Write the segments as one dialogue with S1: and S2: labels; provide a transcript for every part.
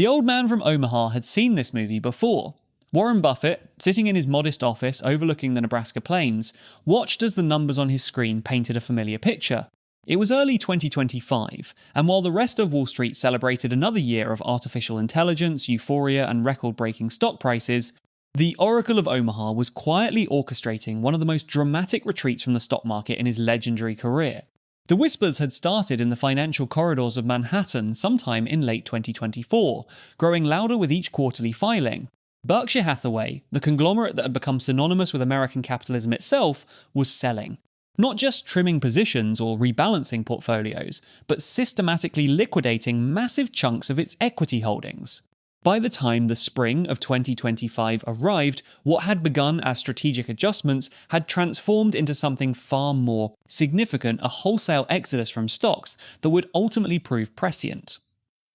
S1: The old man from Omaha had seen this movie before. Warren Buffett, sitting in his modest office overlooking the Nebraska plains, watched as the numbers on his screen painted a familiar picture. It was early 2025, and while the rest of Wall Street celebrated another year of artificial intelligence, euphoria, and record-breaking stock prices, the Oracle of Omaha was quietly orchestrating one of the most dramatic retreats from the stock market in his legendary career. The whispers had started in the financial corridors of Manhattan sometime in late 2024, growing louder with each quarterly filing. Berkshire Hathaway, the conglomerate that had become synonymous with American capitalism itself, was selling. Not just trimming positions or rebalancing portfolios, but systematically liquidating massive chunks of its equity holdings. By the time the spring of 2025 arrived, what had begun as strategic adjustments had transformed into something far more significant, a wholesale exodus from stocks that would ultimately prove prescient.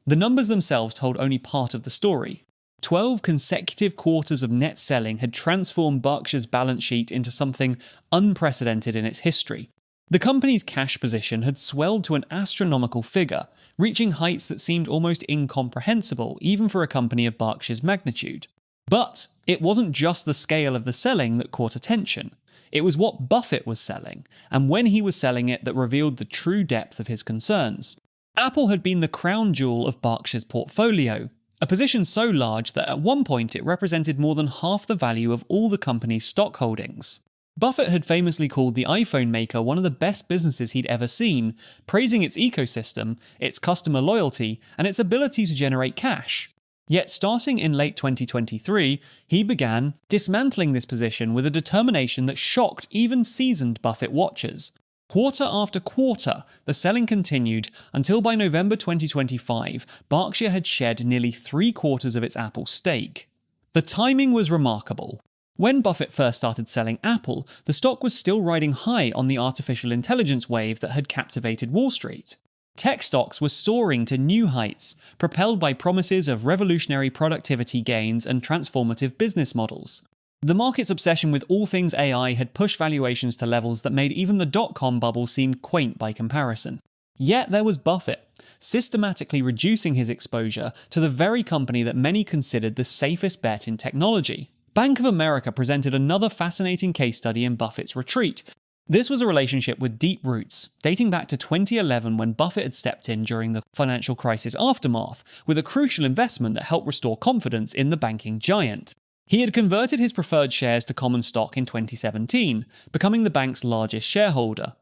S1: The numbers themselves told only part of the story. 12 consecutive quarters of net selling had transformed Berkshire's balance sheet into something unprecedented in its history. The company's cash position had swelled to an astronomical figure, reaching heights that seemed almost incomprehensible even for a company of Berkshire's magnitude. But it wasn't just the scale of the selling that caught attention. It was what Buffett was selling, and when he was selling it, that revealed the true depth of his concerns. Apple had been the crown jewel of Berkshire's portfolio, a position so large that at one point it represented more than half the value of all the company's stock holdings. Buffett had famously called the iPhone maker one of the best businesses he'd ever seen, praising its ecosystem, its customer loyalty, and its ability to generate cash. Yet starting in late 2023, he began dismantling this position with a determination that shocked even seasoned Buffett watchers. Quarter after quarter, the selling continued until by November 2025, Berkshire had shed nearly 3/4 of its Apple stake. The timing was remarkable. When Buffett first started selling Apple, the stock was still riding high on the artificial intelligence wave that had captivated Wall Street. Tech stocks were soaring to new heights, propelled by promises of revolutionary productivity gains and transformative business models. The market's obsession with all things AI had pushed valuations to levels that made even the dot-com bubble seem quaint by comparison. Yet there was Buffett, systematically reducing his exposure to the very company that many considered the safest bet in technology. Bank of America presented another fascinating case study in Buffett's retreat. This was a relationship with deep roots, dating back to 2011 when Buffett had stepped in during the financial crisis aftermath, with a crucial investment that helped restore confidence in the banking giant. He had converted his preferred shares to common stock in 2017, becoming the bank's largest shareholder.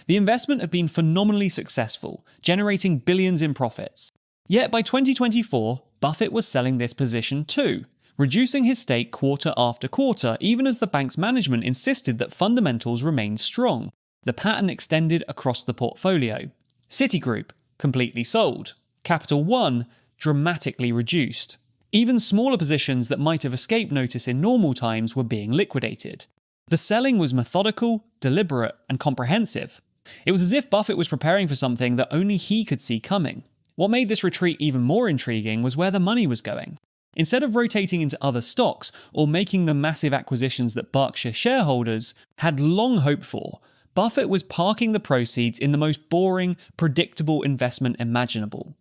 S1: The investment had been phenomenally successful, generating billions in profits. Yet by 2024, Buffett was selling this position too, reducing his stake quarter after quarter even as the bank's management insisted that fundamentals remained strong. The pattern extended across the portfolio. Citigroup, completely sold. Capital One, dramatically reduced. Even smaller positions that might have escaped notice in normal times were being liquidated. The selling was methodical, deliberate, and comprehensive. It was as if Buffett was preparing for something that only he could see coming. What made this retreat even more intriguing was where the money was going. Instead of rotating into other stocks or making the massive acquisitions that Berkshire shareholders had long hoped for, Buffett was parking the proceeds in the most boring, predictable investment imaginable.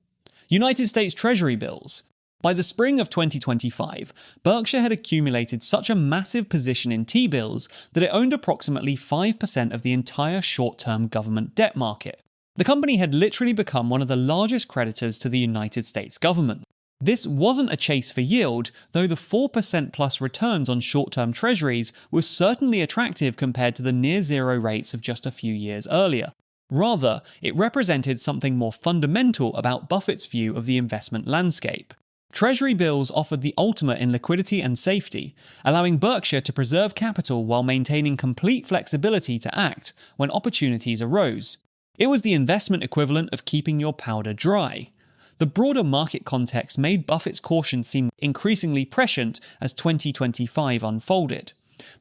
S1: United States Treasury bills. By the spring of 2025, Berkshire had accumulated such a massive position in T-bills that it owned approximately 5% of the entire short-term government debt market. The company had literally become one of the largest creditors to the United States government. This wasn't a chase for yield, though the 4% plus returns on short-term treasuries were certainly attractive compared to the near-zero rates of just a few years earlier. Rather, it represented something more fundamental about Buffett's view of the investment landscape. Treasury bills offered the ultimate in liquidity and safety, allowing Berkshire to preserve capital while maintaining complete flexibility to act when opportunities arose. It was the investment equivalent of keeping your powder dry. The broader market context made Buffett's caution seem increasingly prescient as 2025 unfolded.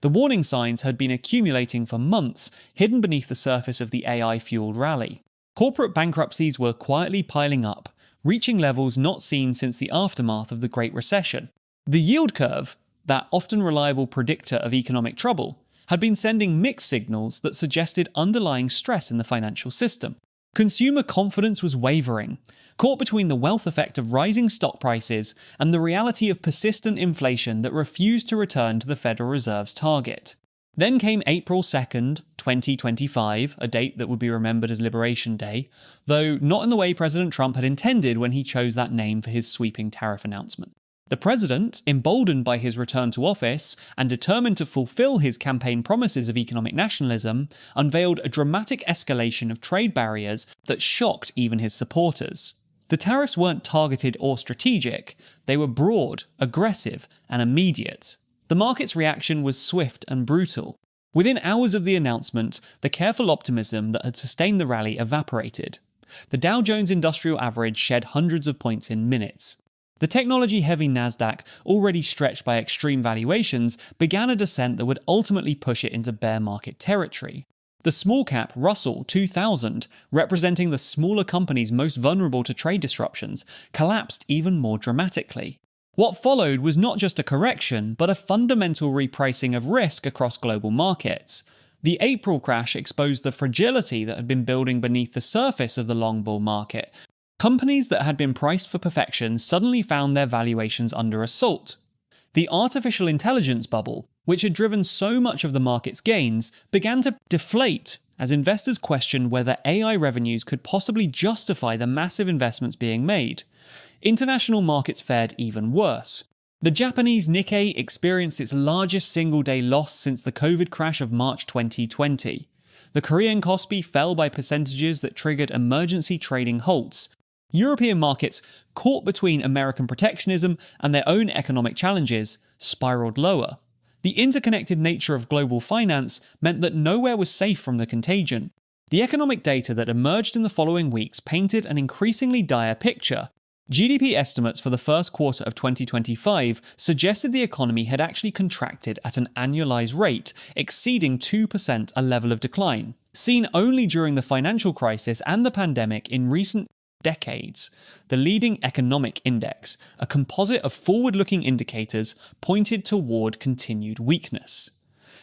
S1: The warning signs had been accumulating for months, hidden beneath the surface of the AI-fueled rally. Corporate bankruptcies were quietly piling up, reaching levels not seen since the aftermath of the Great Recession. The yield curve, that often reliable predictor of economic trouble, had been sending mixed signals that suggested underlying stress in the financial system. Consumer confidence was wavering. caught between the wealth effect of rising stock prices and the reality of persistent inflation that refused to return to the Federal Reserve's target. Then came April 2nd, 2025, a date that would be remembered as Liberation Day, though not in the way President Trump had intended when he chose that name for his sweeping tariff announcement. The president, emboldened by his return to office and determined to fulfill his campaign promises of economic nationalism, unveiled a dramatic escalation of trade barriers that shocked even his supporters. The tariffs weren't targeted or strategic, they were broad, aggressive, and immediate. The market's reaction was swift and brutal. Within hours of the announcement, the careful optimism that had sustained the rally evaporated. The Dow Jones Industrial Average shed hundreds of points in minutes. The technology-heavy Nasdaq, already stretched by extreme valuations, began a descent that would ultimately push it into bear market territory. The small-cap Russell 2000, representing the smaller companies most vulnerable to trade disruptions, collapsed even more dramatically. What followed was not just a correction, but a fundamental repricing of risk across global markets. The April crash exposed the fragility that had been building beneath the surface of the long bull market. Companies that had been priced for perfection suddenly found their valuations under assault. The artificial intelligence bubble, which had driven so much of the market's gains, began to deflate as investors questioned whether AI revenues could possibly justify the massive investments being made. International markets fared even worse. The Japanese Nikkei experienced its largest single-day loss since the COVID crash of March 2020. The Korean Kospi fell by percentages that triggered emergency trading halts. European markets, caught between American protectionism and their own economic challenges, spiraled lower. The interconnected nature of global finance meant that nowhere was safe from the contagion. The economic data that emerged in the following weeks painted an increasingly dire picture. GDP estimates for the first quarter of 2025 suggested the economy had actually contracted at an annualized rate, exceeding 2%, a level of decline, seen only during the financial crisis and the pandemic in recent decades. The leading economic index, a composite of forward-looking indicators, pointed toward continued weakness.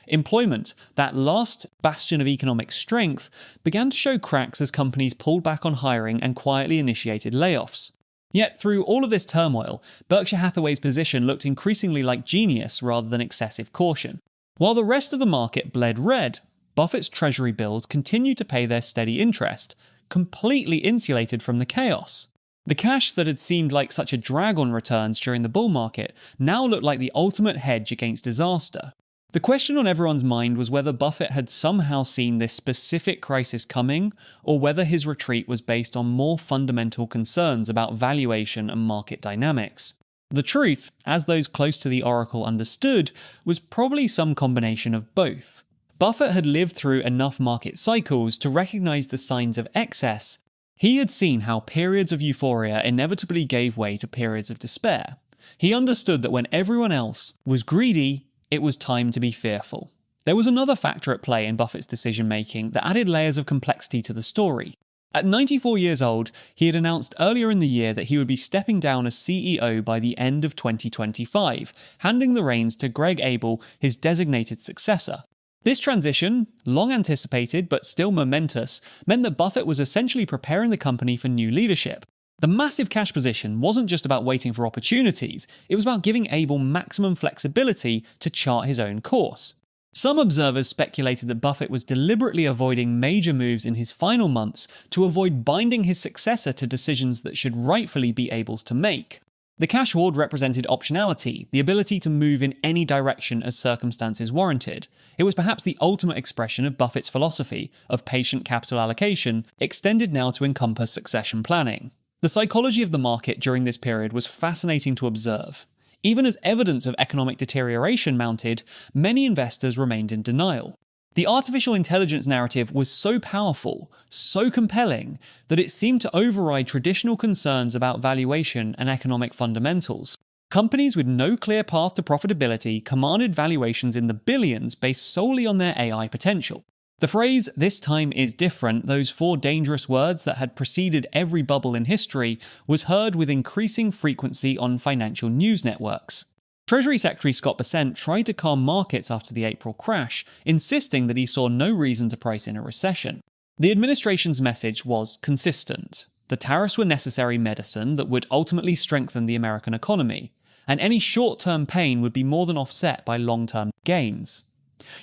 S1: Employment, that last bastion of economic strength, began to show cracks as companies pulled back on hiring and quietly initiated layoffs. Yet through all of this turmoil, Berkshire Hathaway's position looked increasingly like genius rather than excessive caution. While the rest of the market bled red, Buffett's Treasury bills continued to pay their steady interest, completely insulated from the chaos. The cash that had seemed like such a drag on returns during the bull market now looked like the ultimate hedge against disaster. The question on everyone's mind was whether Buffett had somehow seen this specific crisis coming, or whether his retreat was based on more fundamental concerns about valuation and market dynamics. The truth, as those close to the Oracle understood, was probably some combination of both. Buffett had lived through enough market cycles to recognize the signs of excess. He had seen how periods of euphoria inevitably gave way to periods of despair. He understood that when everyone else was greedy, it was time to be fearful. There was another factor at play in Buffett's decision-making that added layers of complexity to the story. At 94 years old, he had announced earlier in the year that he would be stepping down as CEO by the end of 2025, handing the reins to Greg Abel, his designated successor. This transition, long anticipated but still momentous, meant that Buffett was essentially preparing the company for new leadership. The massive cash position wasn't just about waiting for opportunities, it was about giving Abel maximum flexibility to chart his own course. Some observers speculated that Buffett was deliberately avoiding major moves in his final months to avoid binding his successor to decisions that should rightfully be Abel's to make. The cash hoard represented optionality, the ability to move in any direction as circumstances warranted. It was perhaps the ultimate expression of Buffett's philosophy of patient capital allocation, extended now to encompass succession planning. The psychology of the market during this period was fascinating to observe. Even as evidence of economic deterioration mounted, many investors remained in denial. The artificial intelligence narrative was so powerful, so compelling, that it seemed to override traditional concerns about valuation and economic fundamentals. Companies with no clear path to profitability commanded valuations in the billions based solely on their AI potential. The phrase, "this time is different," those four dangerous words that had preceded every bubble in history, was heard with increasing frequency on financial news networks. Treasury Secretary Scott Bessent tried to calm markets after the April crash, insisting that he saw no reason to price in a recession. The administration's message was consistent. The tariffs were necessary medicine that would ultimately strengthen the American economy, and any short-term pain would be more than offset by long-term gains.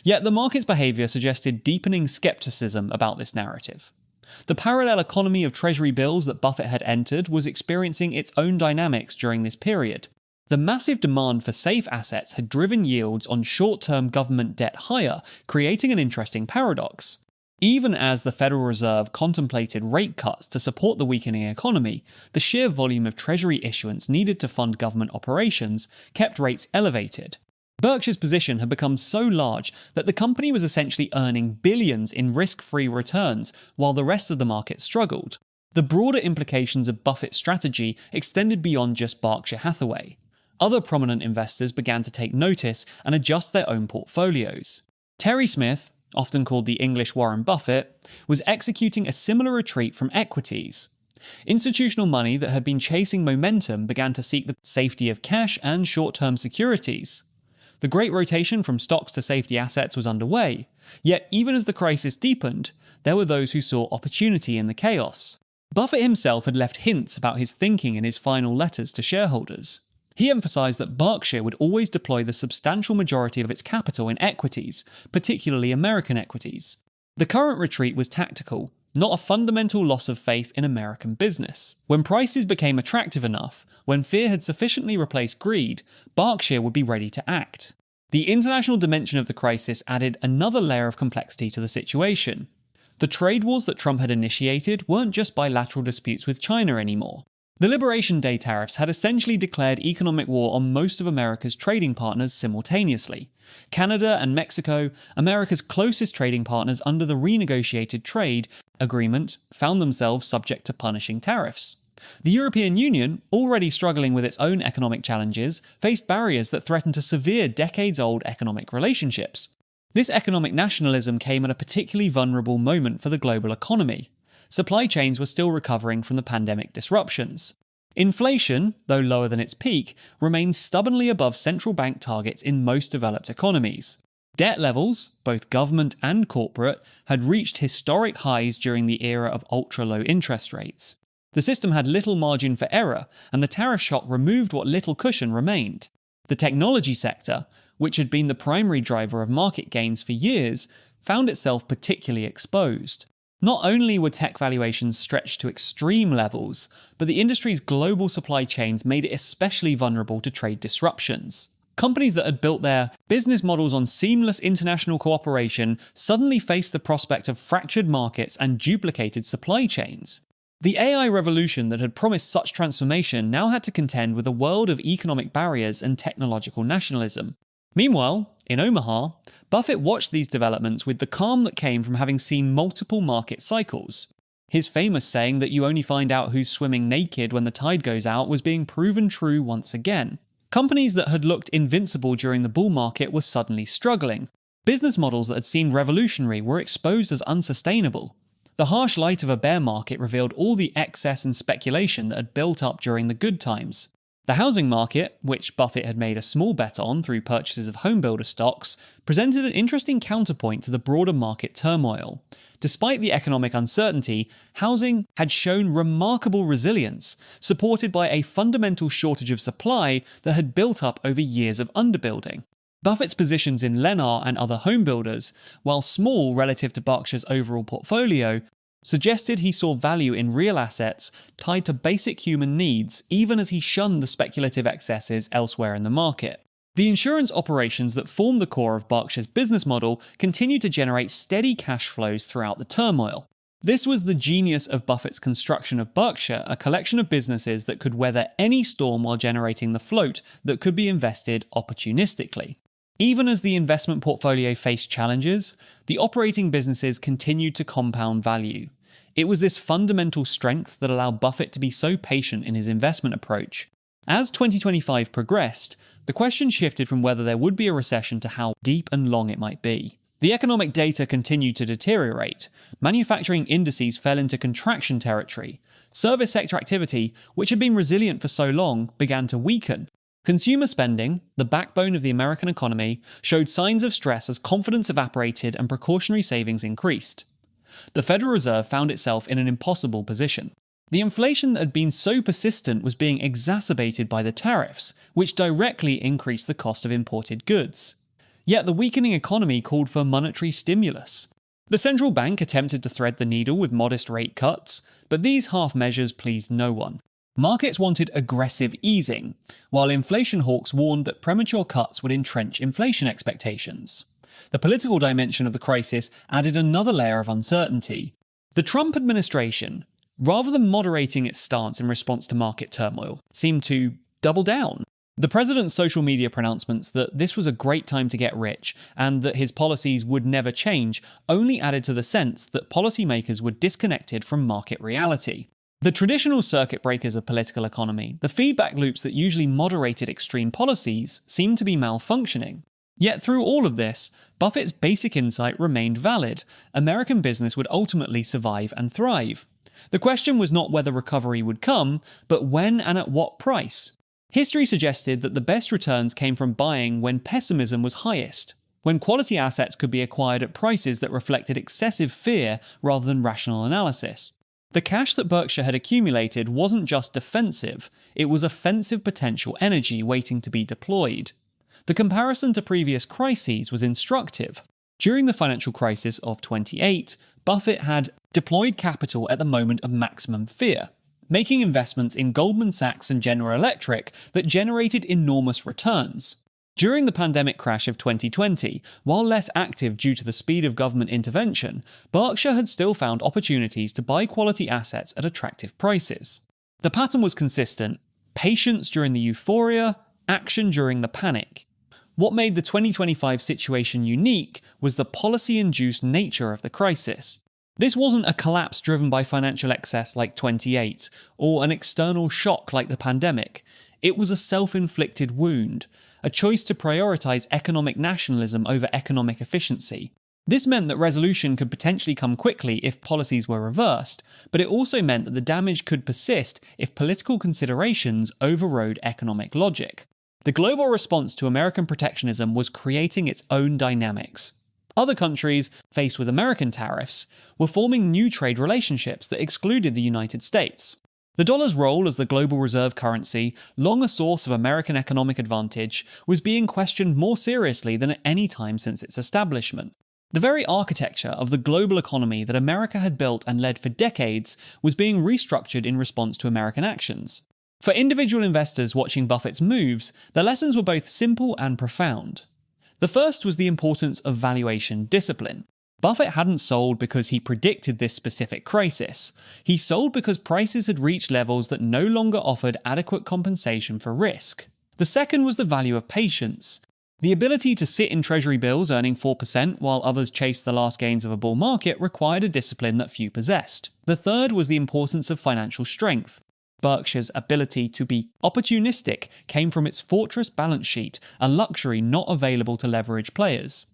S1: Yet the market's behaviour suggested deepening skepticism about this narrative. The parallel economy of Treasury bills that Buffett had entered was experiencing its own dynamics during this period. The massive demand for safe assets had driven yields on short-term government debt higher, creating an interesting paradox. Even as the Federal Reserve contemplated rate cuts to support the weakening economy, the sheer volume of Treasury issuance needed to fund government operations kept rates elevated. Berkshire's position had become so large that the company was essentially earning billions in risk-free returns while the rest of the market struggled. The broader implications of Buffett's strategy extended beyond just Berkshire Hathaway. Other prominent investors began to take notice and adjust their own portfolios. Terry Smith, often called the English Warren Buffett, was executing a similar retreat from equities. Institutional money that had been chasing momentum began to seek the safety of cash and short-term securities. The great rotation from stocks to safety assets was underway, yet even as the crisis deepened, there were those who saw opportunity in the chaos. Buffett himself had left hints about his thinking in his final letters to shareholders. He emphasized that Berkshire would always deploy the substantial majority of its capital in equities, particularly American equities. The current retreat was tactical, not a fundamental loss of faith in American business. When prices became attractive enough, when fear had sufficiently replaced greed, Berkshire would be ready to act. The international dimension of the crisis added another layer of complexity to the situation. The trade wars that Trump had initiated weren't just bilateral disputes with China anymore. The Liberation Day tariffs had essentially declared economic war on most of America's trading partners simultaneously. Canada and Mexico, America's closest trading partners under the renegotiated trade agreement, found themselves subject to punishing tariffs. The European Union, already struggling with its own economic challenges, faced barriers that threatened to sever decades-old economic relationships. This economic nationalism came at a particularly vulnerable moment for the global economy. Supply chains were still recovering from the pandemic disruptions. Inflation, though lower than its peak, remained stubbornly above central bank targets in most developed economies. Debt levels, both government and corporate, had reached historic highs during the era of ultra-low interest rates. The system had little margin for error, and the tariff shock removed what little cushion remained. The technology sector, which had been the primary driver of market gains for years, found itself particularly exposed. Not only were tech valuations stretched to extreme levels, but the industry's global supply chains made it especially vulnerable to trade disruptions. Companies that had built their business models on seamless international cooperation suddenly faced the prospect of fractured markets and duplicated supply chains. The AI revolution that had promised such transformation now had to contend with a world of economic barriers and technological nationalism. Meanwhile, in Omaha, Buffett watched these developments with the calm that came from having seen multiple market cycles. His famous saying that you only find out who's swimming naked when the tide goes out was being proven true once again. Companies that had looked invincible during the bull market were suddenly struggling. Business models that had seemed revolutionary were exposed as unsustainable. The harsh light of a bear market revealed all the excess and speculation that had built up during the good times. The housing market, which Buffett had made a small bet on through purchases of homebuilder stocks, presented an interesting counterpoint to the broader market turmoil. Despite the economic uncertainty, housing had shown remarkable resilience, supported by a fundamental shortage of supply that had built up over years of underbuilding. Buffett's positions in Lennar and other homebuilders, while small relative to Berkshire's overall portfolio, suggested he saw value in real assets tied to basic human needs, even as he shunned the speculative excesses elsewhere in the market. The insurance operations that form the core of Berkshire's business model continued to generate steady cash flows throughout the turmoil. This was the genius of Buffett's construction of Berkshire, a collection of businesses that could weather any storm while generating the float that could be invested opportunistically. Even as the investment portfolio faced challenges, the operating businesses continued to compound value. It was this fundamental strength that allowed Buffett to be so patient in his investment approach. As 2025 progressed, the question shifted from whether there would be a recession to how deep and long it might be. The economic data continued to deteriorate. Manufacturing indices fell into contraction territory. Service sector activity, which had been resilient for so long, began to weaken. Consumer spending, the backbone of the American economy, showed signs of stress as confidence evaporated and precautionary savings increased. The Federal Reserve found itself in an impossible position. The inflation that had been so persistent was being exacerbated by the tariffs, which directly increased the cost of imported goods. Yet the weakening economy called for monetary stimulus. The central bank attempted to thread the needle with modest rate cuts, but these half measures pleased no one. Markets wanted aggressive easing, while inflation hawks warned that premature cuts would entrench inflation expectations. The political dimension of the crisis added another layer of uncertainty. The Trump administration, rather than moderating its stance in response to market turmoil, seemed to double down. The president's social media pronouncements that this was a great time to get rich and that his policies would never change only added to the sense that policymakers were disconnected from market reality. The traditional circuit breakers of political economy, the feedback loops that usually moderated extreme policies, seemed to be malfunctioning. Yet through all of this, Buffett's basic insight remained valid. American business would ultimately survive and thrive. The question was not whether recovery would come, but when and at what price. History suggested that the best returns came from buying when pessimism was highest, when quality assets could be acquired at prices that reflected excessive fear rather than rational analysis. The cash that Berkshire had accumulated wasn't just defensive, it was offensive potential energy waiting to be deployed. The comparison to previous crises was instructive. During the financial crisis of 28, Buffett had deployed capital at the moment of maximum fear, making investments in Goldman Sachs and General Electric that generated enormous returns. During the pandemic crash of 2020, while less active due to the speed of government intervention, Berkshire had still found opportunities to buy quality assets at attractive prices. The pattern was consistent: patience during the euphoria, action during the panic. What made the 2025 situation unique was the policy-induced nature of the crisis. This wasn't a collapse driven by financial excess like 28, or an external shock like the pandemic. It was a self-inflicted wound, a choice to prioritize economic nationalism over economic efficiency. This meant that resolution could potentially come quickly if policies were reversed, but it also meant that the damage could persist if political considerations overrode economic logic. The global response to American protectionism was creating its own dynamics. Other countries, faced with American tariffs, were forming new trade relationships that excluded the United States. The dollar's role as the global reserve currency, long a source of American economic advantage, was being questioned more seriously than at any time since its establishment. The very architecture of the global economy that America had built and led for decades was being restructured in response to American actions. For individual investors watching Buffett's moves, the lessons were both simple and profound. The first was the importance of valuation discipline. Buffett hadn't sold because he predicted this specific crisis. He sold because prices had reached levels that no longer offered adequate compensation for risk. The second was the value of patience. The ability to sit in Treasury bills earning 4% while others chased the last gains of a bull market required a discipline that few possessed. The third was the importance of financial strength. Berkshire's ability to be opportunistic came from its fortress balance sheet, a luxury not available to leverage players.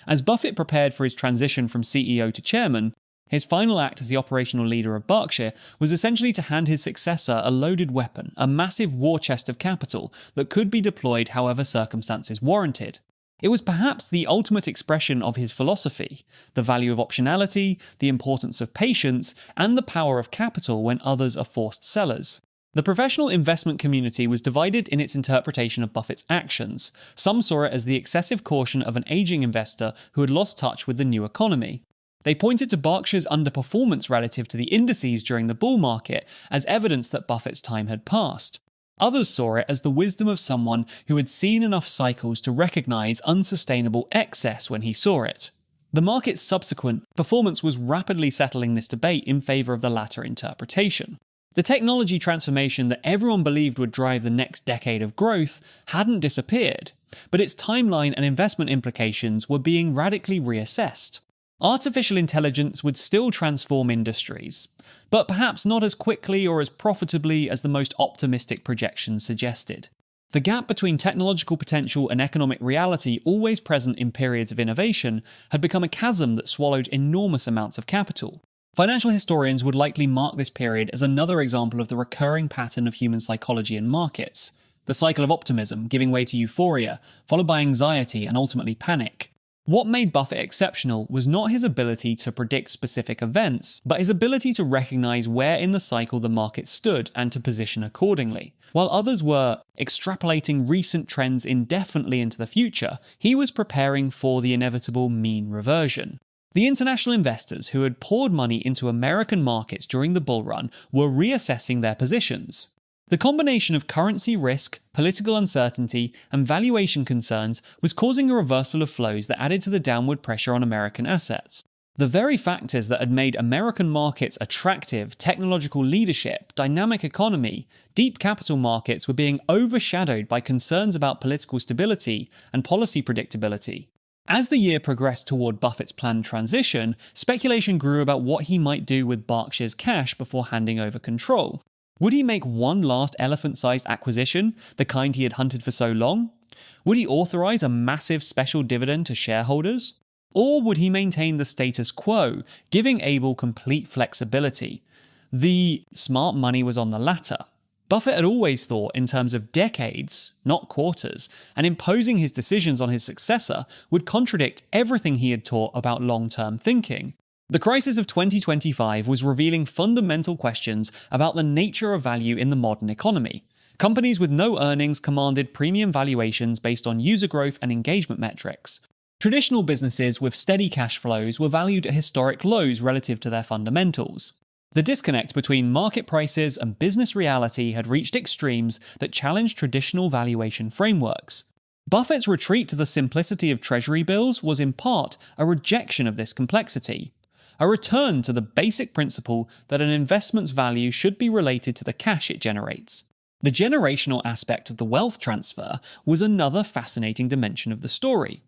S1: As Buffett prepared for his transition from CEO to chairman, his final act as the operational leader of Berkshire was essentially to hand his successor a loaded weapon, a massive war chest of capital that could be deployed however circumstances warranted. It was perhaps the ultimate expression of his philosophy: the value of optionality, the importance of patience, and the power of capital when others are forced sellers. The professional investment community was divided in its interpretation of Buffett's actions. Some saw it as the excessive caution of an aging investor who had lost touch with the new economy. They pointed to Berkshire's underperformance relative to the indices during the bull market as evidence that Buffett's time had passed. Others saw it as the wisdom of someone who had seen enough cycles to recognize unsustainable excess when he saw it. The market's subsequent performance was rapidly settling this debate in favor of the latter interpretation. The technology transformation that everyone believed would drive the next decade of growth hadn't disappeared, but its timeline and investment implications were being radically reassessed. Artificial intelligence would still transform industries, but perhaps not as quickly or as profitably as the most optimistic projections suggested. The gap between technological potential and economic reality, always present in periods of innovation, had become a chasm that swallowed enormous amounts of capital. Financial historians would likely mark this period as another example of the recurring pattern of human psychology and markets: the cycle of optimism giving way to euphoria, followed by anxiety and ultimately panic. What made Buffett exceptional was not his ability to predict specific events, but his ability to recognize where in the cycle the market stood and to position accordingly. While others were extrapolating recent trends indefinitely into the future, he was preparing for the inevitable mean reversion. The international investors who had poured money into American markets during the bull run were reassessing their positions. The combination of currency risk, political uncertainty, and valuation concerns was causing a reversal of flows that added to the downward pressure on American assets. The very factors that had made American markets attractive, technological leadership, dynamic economy, deep capital markets were being overshadowed by concerns about political stability and policy predictability. As the year progressed toward Buffett's planned transition, speculation grew about what he might do with Berkshire's cash before handing over control. Would he make one last elephant-sized acquisition, the kind he had hunted for so long? Would he authorize a massive special dividend to shareholders? Or would he maintain the status quo, giving Abel complete flexibility? The smart money was on the latter. Buffett had always thought in terms of decades, not quarters, and imposing his decisions on his successor would contradict everything he had taught about long-term thinking. The crisis of 2025 was revealing fundamental questions about the nature of value in the modern economy. Companies with no earnings commanded premium valuations based on user growth and engagement metrics. Traditional businesses with steady cash flows were valued at historic lows relative to their fundamentals. The disconnect between market prices and business reality had reached extremes that challenged traditional valuation frameworks. Buffett's retreat to the simplicity of Treasury bills was in part a rejection of this complexity. A return to the basic principle that an investment's value should be related to the cash it generates. The generational aspect of the wealth transfer was another fascinating dimension of the story.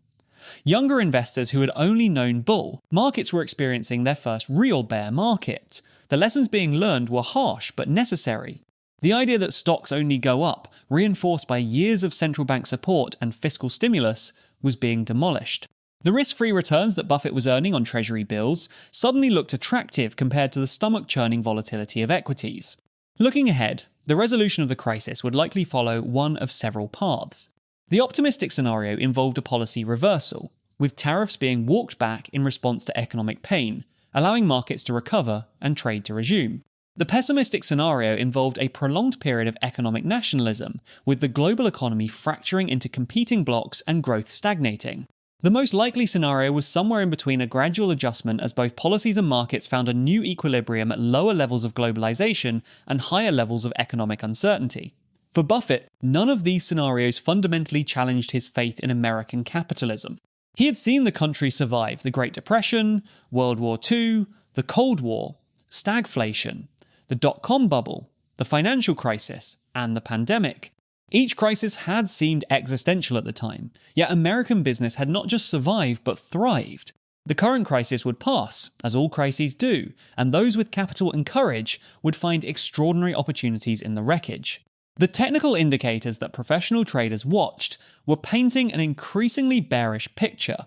S1: Younger investors who had only known bull markets were experiencing their first real bear market. The lessons being learned were harsh but necessary. The idea that stocks only go up, reinforced by years of central bank support and fiscal stimulus, was being demolished. The risk-free returns that Buffett was earning on Treasury bills suddenly looked attractive compared to the stomach-churning volatility of equities. Looking ahead, the resolution of the crisis would likely follow one of several paths. The optimistic scenario involved a policy reversal, with tariffs being walked back in response to economic pain, allowing markets to recover and trade to resume. The pessimistic scenario involved a prolonged period of economic nationalism, with the global economy fracturing into competing blocks and growth stagnating. The most likely scenario was somewhere in between a gradual adjustment as both policies and markets found a new equilibrium at lower levels of globalization and higher levels of economic uncertainty. For Buffett, none of these scenarios fundamentally challenged his faith in American capitalism. He had seen the country survive the Great Depression, World War II, the Cold War, stagflation, the dot-com bubble, the financial crisis, and the pandemic. Each crisis had seemed existential at the time, yet American business had not just survived but thrived. The current crisis would pass, as all crises do, and those with capital and courage would find extraordinary opportunities in the wreckage. The technical indicators that professional traders watched were painting an increasingly bearish picture.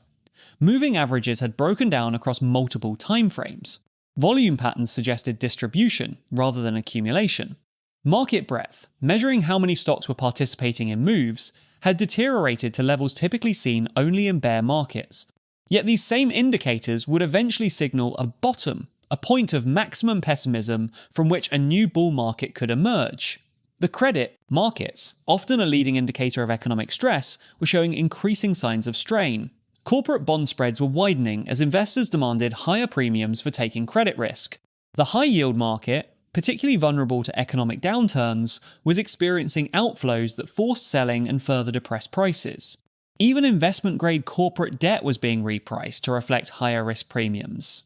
S1: Moving averages had broken down across multiple timeframes. Volume patterns suggested distribution rather than accumulation. Market breadth, measuring how many stocks were participating in moves, had deteriorated to levels typically seen only in bear markets. Yet these same indicators would eventually signal a bottom, a point of maximum pessimism from which a new bull market could emerge. The credit markets, often a leading indicator of economic stress, were showing increasing signs of strain. Corporate bond spreads were widening as investors demanded higher premiums for taking credit risk. The high-yield market, particularly vulnerable to economic downturns, was experiencing outflows that forced selling and further depressed prices. Even investment-grade corporate debt was being repriced to reflect higher risk premiums.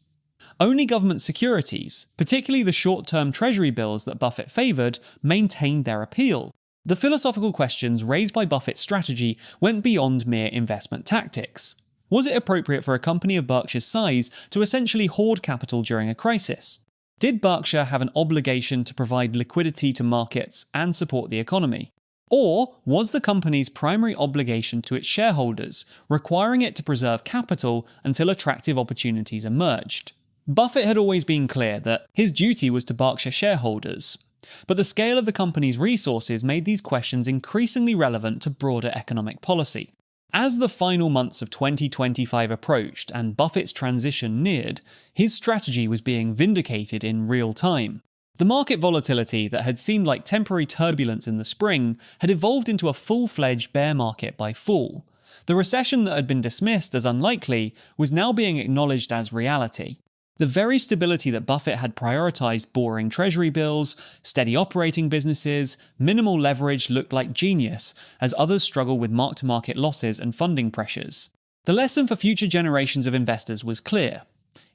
S1: Only government securities, particularly the short-term Treasury bills that Buffett favoured, maintained their appeal. The philosophical questions raised by Buffett's strategy went beyond mere investment tactics. Was it appropriate for a company of Berkshire's size to essentially hoard capital during a crisis? Did Berkshire have an obligation to provide liquidity to markets and support the economy? Or was the company's primary obligation to its shareholders, requiring it to preserve capital until attractive opportunities emerged? Buffett had always been clear that his duty was to Berkshire shareholders, but the scale of the company's resources made these questions increasingly relevant to broader economic policy. As the final months of 2025 approached and Buffett's transition neared, his strategy was being vindicated in real time. The market volatility that had seemed like temporary turbulence in the spring had evolved into a full-fledged bear market by fall. The recession that had been dismissed as unlikely was now being acknowledged as reality. The very stability that Buffett had prioritized boring Treasury bills, steady operating businesses, minimal leverage looked like genius, as others struggle with mark-to-market losses and funding pressures. The lesson for future generations of investors was clear.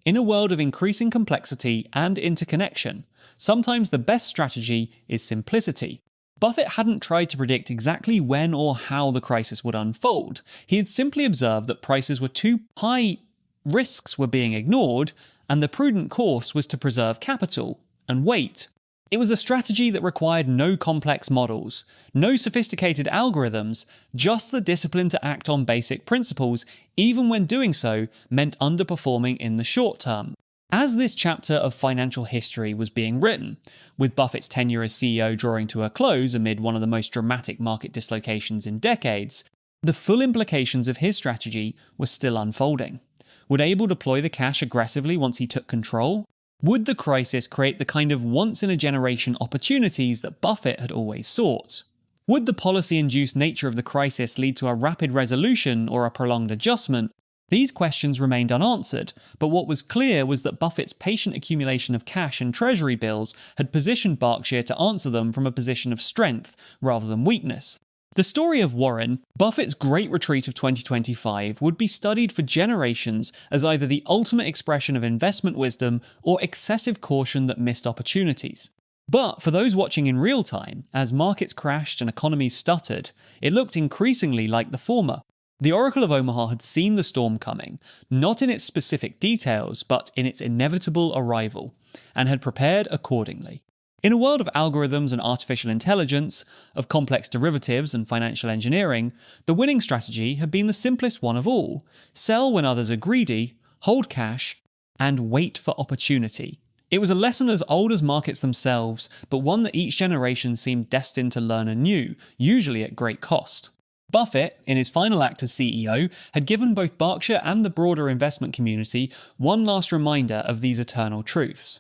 S1: In a world of increasing complexity and interconnection, sometimes the best strategy is simplicity. Buffett hadn't tried to predict exactly when or how the crisis would unfold. He had simply observed that prices were too high, risks were being ignored, and the prudent course was to preserve capital and wait. It was a strategy that required no complex models, no sophisticated algorithms, just the discipline to act on basic principles, even when doing so meant underperforming in the short term. As this chapter of financial history was being written, with Buffett's tenure as CEO drawing to a close amid one of the most dramatic market dislocations in decades, the full implications of his strategy were still unfolding. Would Abel deploy the cash aggressively once he took control? Would the crisis create the kind of once-in-a-generation opportunities that Buffett had always sought? Would the policy-induced nature of the crisis lead to a rapid resolution or a prolonged adjustment? These questions remained unanswered, but what was clear was that Buffett's patient accumulation of cash and Treasury bills had positioned Berkshire to answer them from a position of strength rather than weakness. The story of Warren, Buffett's great retreat of 2025, would be studied for generations as either the ultimate expression of investment wisdom or excessive caution that missed opportunities. But for those watching in real time, as markets crashed and economies stuttered, it looked increasingly like the former. The Oracle of Omaha had seen the storm coming, not in its specific details, but in its inevitable arrival, and had prepared accordingly. In a world of algorithms and artificial intelligence, of complex derivatives and financial engineering, the winning strategy had been the simplest one of all: sell when others are greedy, hold cash, and wait for opportunity. It was a lesson as old as markets themselves, but one that each generation seemed destined to learn anew, usually at great cost. Buffett, in his final act as CEO, had given both Berkshire and the broader investment community one last reminder of these eternal truths.